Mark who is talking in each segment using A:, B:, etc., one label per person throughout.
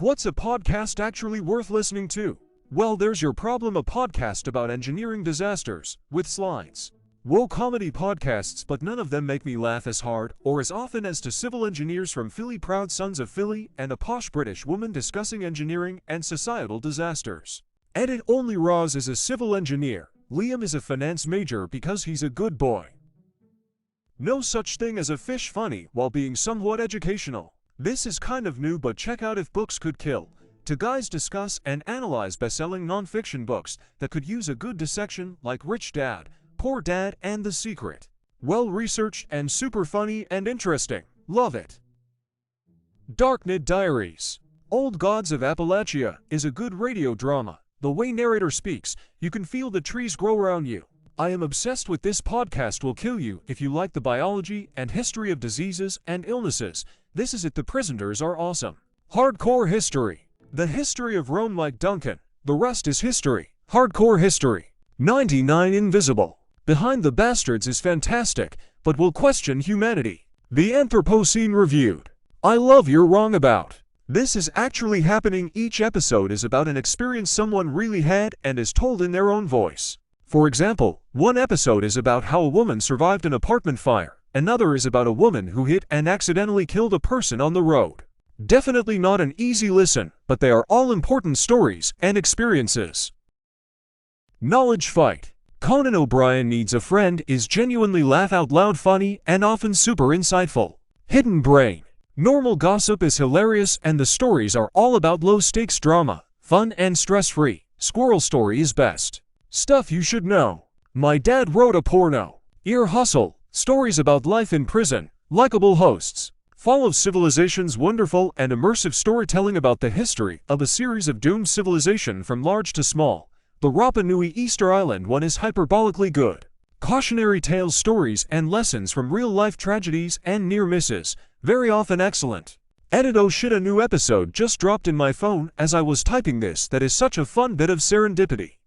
A: What's a podcast actually worth listening to? Well, there's your problem, a podcast about engineering disasters, with slides. Woe comedy podcasts, but none of them make me laugh as hard or as often as to civil engineers from Philly, proud sons of Philly, and a posh British woman discussing engineering and societal disasters. Edit only. Roz is a civil engineer. Liam is a finance major because he's a good boy. No such thing as a fish funny while being somewhat educational. This is kind of new, but check out If Books Could Kill. Two guys discuss and analyze best-selling non-fiction books that could use a good dissection, like Rich Dad, Poor Dad, and The Secret. Well-researched and super funny and interesting. Love it. Darknet Diaries. Old Gods of Appalachia is a good radio drama. The way narrator speaks, you can feel the trees grow around you. I am obsessed with this podcast. Will kill you if you like the biology and history of diseases and illnesses. This is it. The presenters are awesome. Hardcore History. The history of Rome, like Duncan. The rest is history. Hardcore History. 99 Invisible. Behind the Bastards is fantastic, but will question humanity. The Anthropocene Reviewed. I love You're Wrong About. This is actually happening. Each episode is about an experience someone really had and is told in their own voice. For example, one episode is about how a woman survived an apartment fire. Another is about a woman who hit and accidentally killed a person on the road. Definitely not an easy listen, but they are all important stories and experiences. Knowledge Fight. Conan O'Brien Needs a Friend is genuinely laugh-out-loud funny and often super insightful. Hidden Brain. Normal Gossip is hilarious and the stories are all about low-stakes drama, fun and stress-free. Squirrel Story is best. Stuff You Should Know. My Dad Wrote a Porno. Ear Hustle. Stories about life in prison. Likeable hosts. Fall of Civilization's wonderful and immersive storytelling about the history of a series of doomed civilization from large to small. The Rapa Nui Easter Island one is hyperbolically good. Cautionary tales, stories, and lessons from real-life tragedies and near misses. Very often excellent. Edit. Oh shit, a new episode just dropped in my phone as I was typing this. That is such a fun bit of serendipity.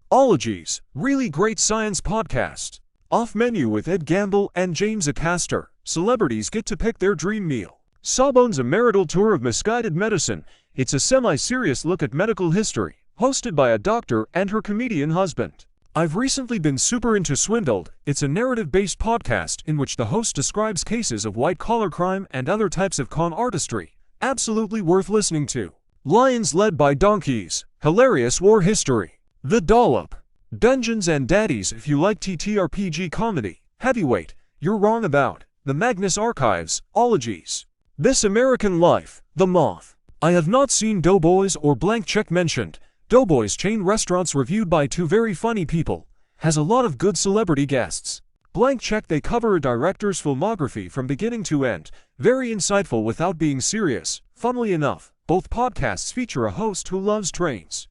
A: Ologies. Really great science podcast. Off Menu with Ed Gamble and James Acaster. Celebrities get to pick their dream meal. Sawbones, a marital tour of misguided medicine. It's a semi-serious look at medical history, hosted by a doctor and her comedian husband. I've recently been super into Swindled. It's a narrative-based podcast in which the host describes cases of white-collar crime and other types of con artistry. Absolutely worth listening to. Lions Led by Donkeys. Hilarious war history. The Dollop. Dungeons and Daddies. If you like TTRPG comedy. Heavyweight. You're Wrong About. The Magnus Archives. Ologies. This American Life. The Moth. I have not seen Doughboys or Blank Check mentioned. Doughboys chain restaurants reviewed by two very funny people. Has a lot of good celebrity guests. Blank Check, they cover a director's filmography from beginning to end. Very insightful without being serious. Funnily enough, both podcasts feature a host who loves trains.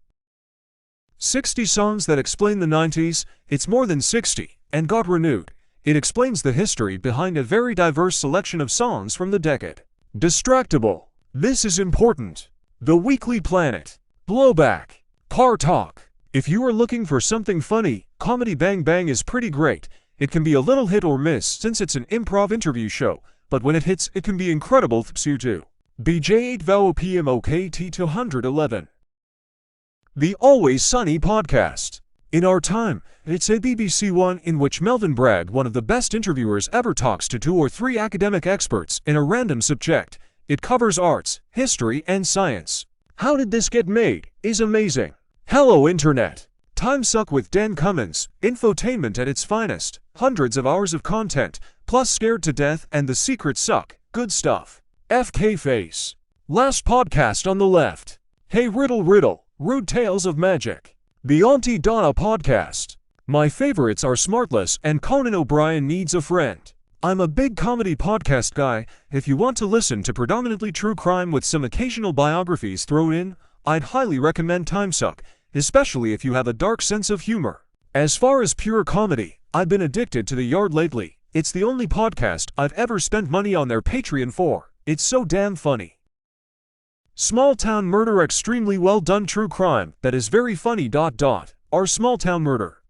A: 60 Songs That Explain the 90s. It's more than 60, and got renewed. It explains the history behind a very diverse selection of songs from the decade. Distractible. This is important. The Weekly Planet. Blowback. Car Talk. If you are looking for something funny, Comedy Bang Bang is pretty great. It can be a little hit or miss since it's an improv interview show, but when it hits, it can be incredible. Psu too. BJ8 VO PMOKT 211. The Always Sunny Podcast. In our time, it's a BBC One in which Melvin Bragg, one of the best interviewers ever, talks to 2 or 3 academic experts in a random subject. It covers arts, history, and science. How Did This Get Made? Is amazing. Hello Internet. Timesuck with Dan Cummins. Infotainment at its finest. Hundreds of hours of content, plus Scared to Death and The Secret Suck. Good stuff. FK Face. Last podcast on the left. Hey Riddle Riddle. Rude Tales of Magic. The Auntie Donna Podcast. My favorites are Smartless and Conan O'Brien Needs a Friend. I'm a big comedy podcast guy. If you want to listen to predominantly true crime with some occasional biographies thrown in, I'd highly recommend Timesuck, especially if you have a dark sense of humor. As far as pure comedy, I've been addicted to The Yard lately. It's the only podcast I've ever spent money on their Patreon for. It's so damn funny. Small Town Murder. Extremely well done true crime that is very funny. Our Small Town Murder.